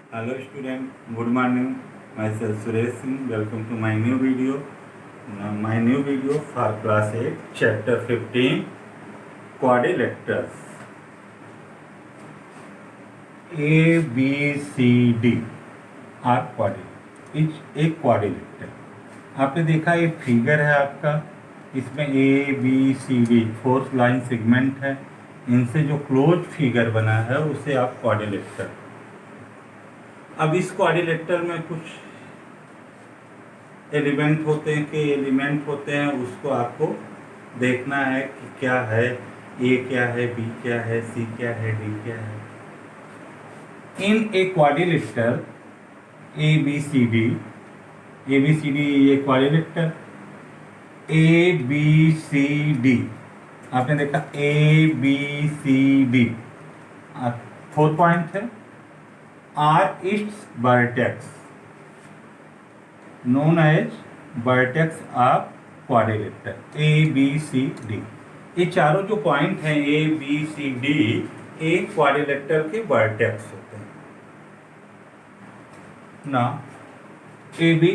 Hello student, good morning. Myself Suresh Singh. Welcome to my new video. My new video for class 8, chapter 15, quadrilaterals. A, B, C, D are quadrilateral. एक quadrilateral आपने देखा एक figure है आपका, इसमें A B C D 4 line segment है। इनसे जो क्लोज फिगर बना है उसे आप क्वाड्रिलेटरल। अब इस क्वाड्रिलेटरल में कुछ एलिमेंट होते हैं उसको आपको देखना है कि क्या है, ए क्या है, बी क्या है, सी क्या है, डी क्या है। In a quadrilateral A B C D ये quadrilateral A B C D, आपने देखा A B C D 4 point है, are its vertex known as vertex of quadrilateral A B C D. ये चारों जो पॉइंट हैं ए बी सी डी एक quadrilateral के वर्टेक्स होते हैं ना। A B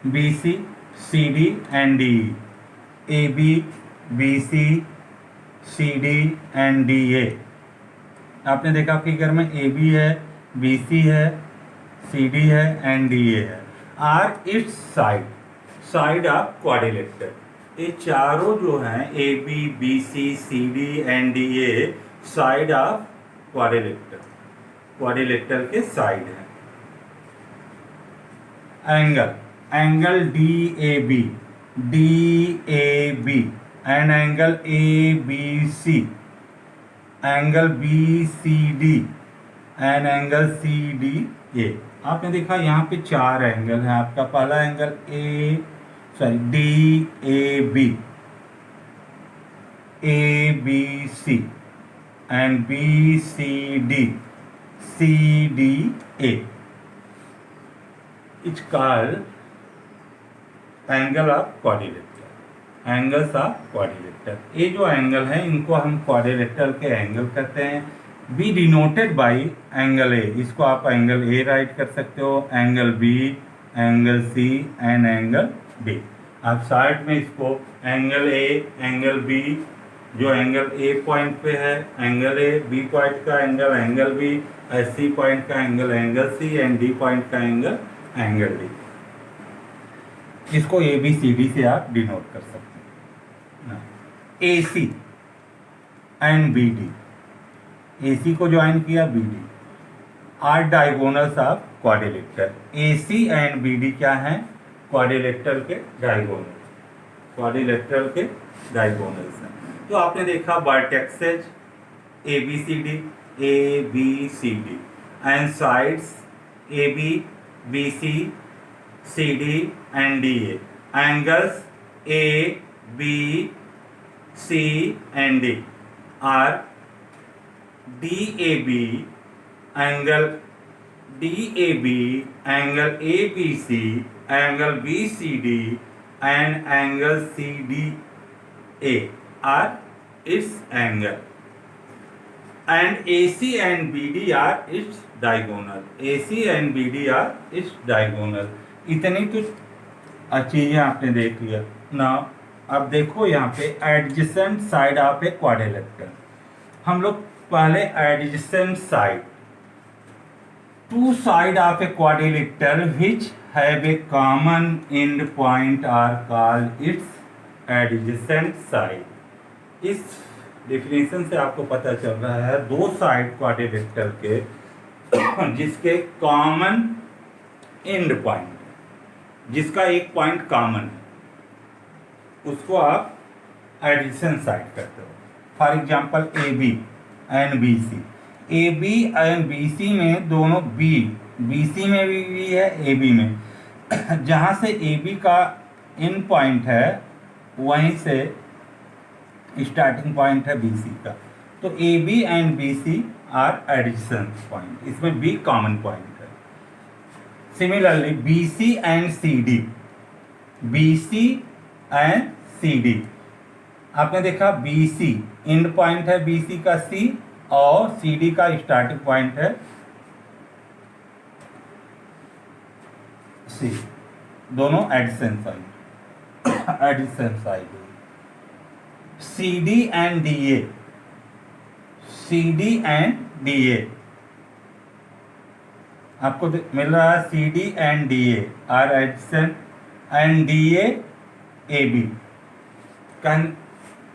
B C C D and D, A B B C C D and D A. आपने देखा फिगर में ए बी है, बी सी है, सी डी है एंड डी ए है। Are its side of quadrilateral. ये चारों जो हैं A B B C C D and D A side of quadrilateral के साइड है। Angle D A B and angle A B C, angle B C D and angle C D A. आपने देखा यहाँ पे 4 angle है आपका। पहला angle D A B C and B C D A it's called angle of quadrilateral, angles of quadrilateral. ये जो angle है इनको हम क्वाड्रिलेटरल के एंगल कहते हैं। B denoted by angle A, इसको आप एंगल ए राइट कर सकते हो, angle B, angle C and angle D. आप साइड में इसको एंगल ए, एंगल बी, जो एंगल ए पॉइंट पे है एंगल ए, बी पॉइंट का एंगल बी, सी पॉइंट का angle C and D point का एंगल डी। इसको ए बी सी डी से आप डिनोट कर सकते हैं। A C and B D, AC को ज्वाइन किया BD are diagonals of quadrilateral. AC and BD क्या हैं? क्वाड्रिलेटरल के डायगोनल्स हैं। तो आपने देखा vertexes ABCD and sides AB BC CD and DA, angles A B C and D are DAB angle ABC angle BCD and angle CDA are its angle and AC and BD are its diagonal. इतनी तो चीजें आपने देख लिया ना। अब देखो यहाँ पे adjacent side of a quadrilateral. हम लोग पहले adjacent side, 2 side of a quadrilateral which have a common end point are called its adjacent side. इस डेफिनेशन से आपको पता चल रहा है 2 साइड क्वाड्रिलेटरल के जिसके कॉमन एंड पॉइंट, जिसका एक पॉइंट कॉमन है, उसको आप एडजेसेंट साइड करते हो। For example A B and B C, A B and B C में दोनों बी सी में भी है, ए बी में जहाँ से ए बी का इन पॉइंट है वहीं से स्टार्टिंग पॉइंट है बी सी का। तो A B and B C are adjacent point, इसमें बी कॉमन पॉइंट है। Similarly B C and C D, आपने देखा बी सी एंड पॉइंट है बी सी का सी और सी डी का स्टार्टिंग पॉइंट है सी, दोनों adjacent side, adjacent side. C D and D A, C D and D A आपको मिल रहा है, C D and D A are adjacent and D A B.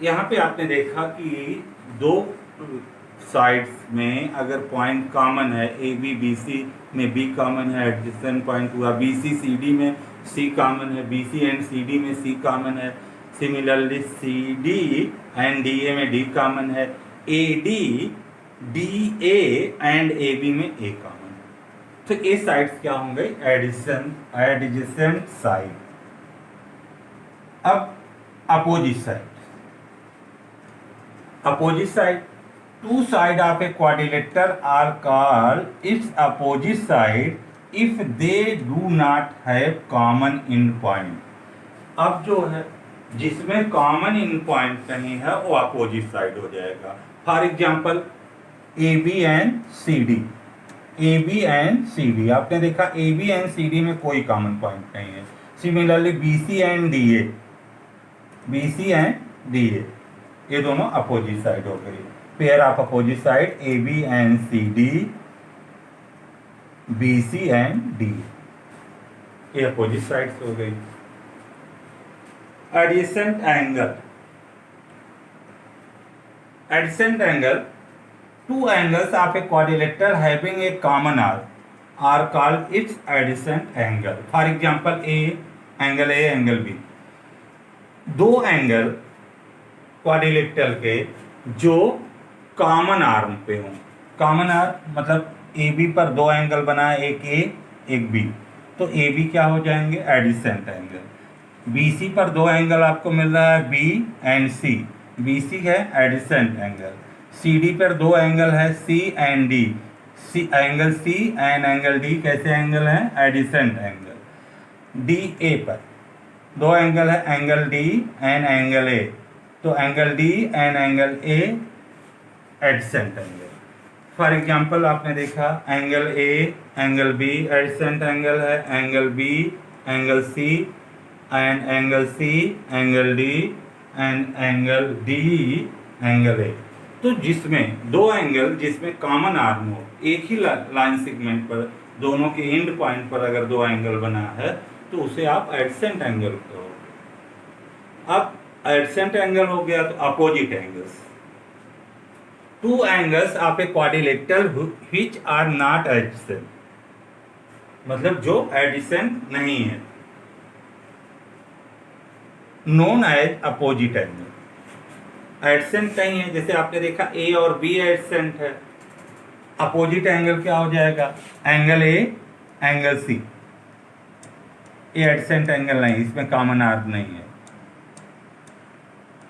यहाँ पे आपने देखा कि दो साइड्स में अगर पॉइंट कॉमन है, ए बी बी सी में बी कॉमन है, एडजेसेंट पॉइंट हुआ, बी सी सी डी में सी कॉमन है, B C and C D में सी कॉमन है, similarly C D and D A में डी कॉमन है, A D D A and A B में A common है। तो ये साइड्स क्या होंगे, एडजेसेंट साइड। अब opposite side, opposite side, two side of a quadrilateral are called its opposite side if they do not have common end point। अब जो है जिसमें कॉमन इन पॉइंट नहीं है वो अपोजिट साइड हो जाएगा। For example A B and C D, A B and C D आपने देखा A B and C D में कोई कॉमन पॉइंट नहीं है। Similarly B C and D A, B C and D A ये दोनों अपोजिट साइड हो गई। Pair of opposite side A B and C D, B C and D, ये opposite sides हो गई। Adjacent angle, adjacent angle, two angles of a quadrilateral having a common are called its adjacent angle. For example angle A angle B, दो angle quadrilateral के जो common arm पे हो, common arm मतलब A B पर दो angle बना है, एक ए एक बी, तो ए बी क्या हो जाएंगे, एडजेसेंट एंगल। बी सी पर दो एंगल आपको मिल रहा है B and C, B C है एडजेसेंट एंगल। सी डी पर दो एंगल है C and D, C angle C and angle D कैसे एंगल है, एडजेसेंट एंगल। डी ए पर दो एंगल है angle D and angle A, तो angle D and angle A adjacent angle. For example आपने देखा angle A angle B adjacent angle है, angle B angle C and angle C angle D and angle D angle A. तो जिसमें दो angle जिसमें common arm हो, एक ही line segment पर दोनों के एंड पॉइंट पर अगर दो एंगल बना है तो उसे आप एडजेसेंट एंगल कहो। अब एडजेसेंट एंगल हो गया तो opposite angles, two angles of a quadrilateral which are not adjacent, मतलब जो एडजेसेंट नहीं है, known as opposite angle. Adjacent नहीं है, जैसे आपने देखा ए और बी एडजेसेंट है, अपोजिट एंगल क्या हो जाएगा, एंगल ए एंगल सी, ये एडजेसेंट एंगल नहीं, इसमें कॉमन आर्म नहीं है।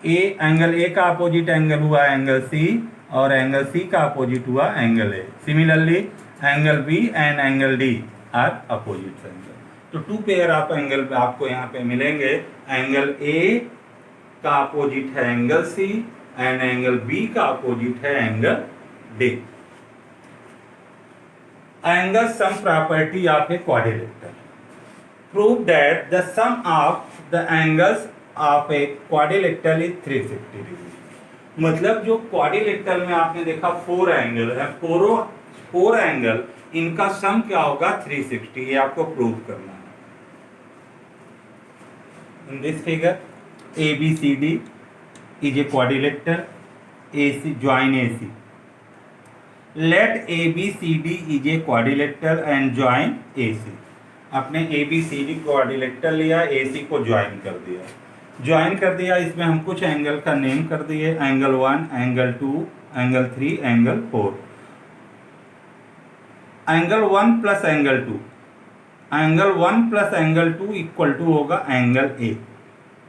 ए एंगल ए का अपोजिट एंगल हुआ एंगल सी और एंगल सी का अपोजिट हुआ angle A. Similarly angle B and angle D are opposite angle. तो टू पेयर ऑफ एंगल आपको यहाँ पे मिलेंगे, एंगल ए का अपोजिट है angle C and angle B का अपोजिट है angle D. Angle sum property of a quadrilateral, prove that the sum of the angles of a quadrilateral is 360 degree. मतलब जो क्वाड्रिलेटरल में आपने देखा फोर एंगल है, फोर एंगल इनका सम क्या होगा 360, ये आपको प्रूव करना है। In this figure ABCD is a quadrilateral, AC join AC. Let ABCD is a quadrilateral and join AC. आपने ABCD क्वाड्रिलेटरल लिया, AC को ज्वाइन कर दिया, ज्वाइन कर दिया, इसमें हम कुछ एंगल का नेम कर दिए, angle 1, angle 2, angle 3, angle 4। Angle 1 plus angle 2, angle 1 plus angle 2 equal to होगा एंगल ए।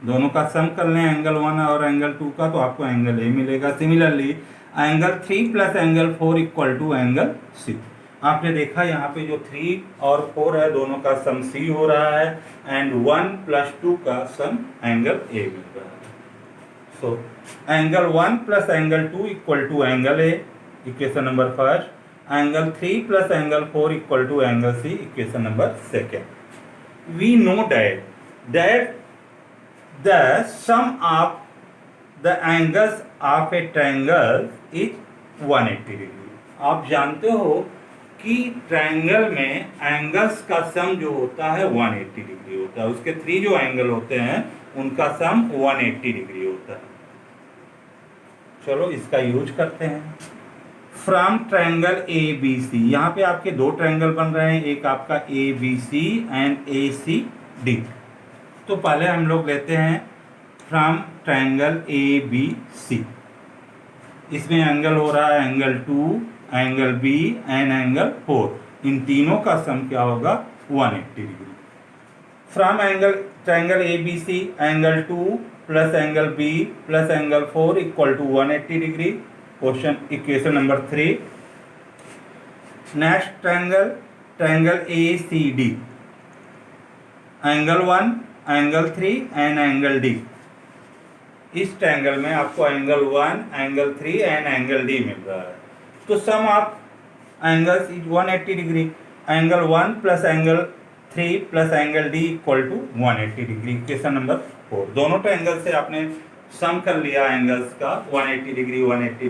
दोनों का सम कर लें एंगल 1 और एंगल 2 का, तो आपको एंगल ए मिलेगा। Similarly angle 3 plus angle 4 equal to angle C. आपने देखा यहाँ पे जो 3 और 4 है दोनों का सम सी हो रहा है एंड 1 प्लस 2 का सम एंगल ए मिल रहा है। So angle 1 plus angle 2 equal to angle A, equation number first. Angle 3 plus angle 4 equal to angle C, equation number second. we know that the sum of the angles of a triangle is 180 degree. आप जानते हो कि triangle में angles का सम जो होता है 180 degree होता है। उसके 3 जो एंगल होते हैं उनका सम 180 डिग्री होता है। चलो इसका यूज करते हैं। From triangle A B C, यहाँ पे आपके 2 ट्रायंगल बन रहे हैं, एक आपका A B C and A C D. तो पहले हम लोग लेते हैं from triangle A B C. इसमें एंगल हो रहा है angle 2, angle B and angle 4। इन तीनों का सम क्या होगा 180 degree. From triangle A B C angle 2 plus angle B plus angle 4 equal to 180 degree. Equation number 3। Next triangle A C D, angle 1, angle 3 and angle D. इस triangle में आपको angle 1, angle 3 and angle D मिल रहा है। तो sum of angles is 180 degree. Angle 1 plus angle 3 plus angle D equal to 180 degree. Equation number 4। दोनों triangle से आपने सम कर लिया एंगल्स का, 180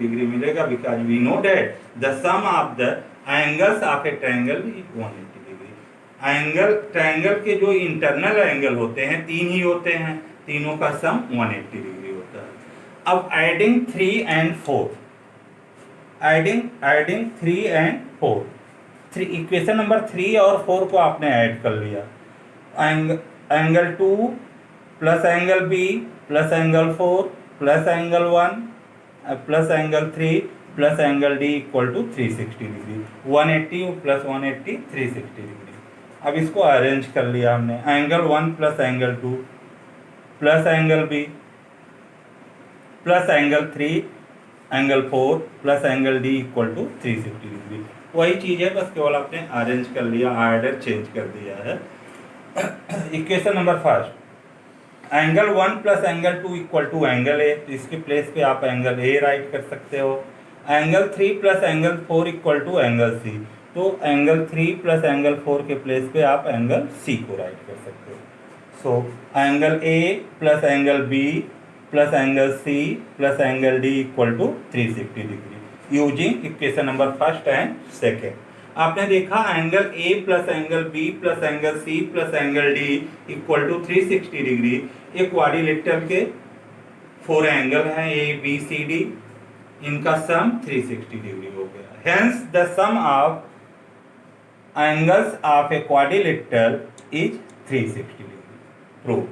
डिग्री मिलेगा, because we know that the sum of the angles of a triangle is 180 degree. Triangle के जो internal angle होते हैं 3 ही होते हैं, तीनों का सम 180 डिग्री होता है। अब adding 3 and 4, adding 3 and 4, equation number 3 और 4 को आपने ऐड कर लिया। Angle 2 plus angle B plus angle 4 plus angle 1 plus angle 3 plus angle D equal to 360 degree. 180 plus 180 360 degree. अब इसको अरेंज कर लिया हमने। Angle 1 plus angle 2 plus angle B plus angle 3 angle 4 plus angle D equal to 360 degree. वही चीज़ है, बस केवल आपने अरेंज कर लिया, ऑर्डर चेंज कर दिया है। Equation number 1, angle 1 plus angle 2 equal to angle A. तो इसके प्लेस पे आप एंगल ए राइट कर सकते हो। Angle 3 plus angle 4 equal to angle C. तो एंगल 3 प्लस एंगल 4 के प्लेस पे आप एंगल सी को राइट कर सकते हो। So angle A plus angle B plus angle C plus angle D equal to 360 degree using equation number 1 and 2। आपने देखा angle A plus angle B plus angle C plus angle D equal to 360 degree. ये quadrilateral के 4 angle हैं A B C D, इनका सम 360 degree हो गया। Hence the sum of angles of a quadrilateral is 360 degree. Prove.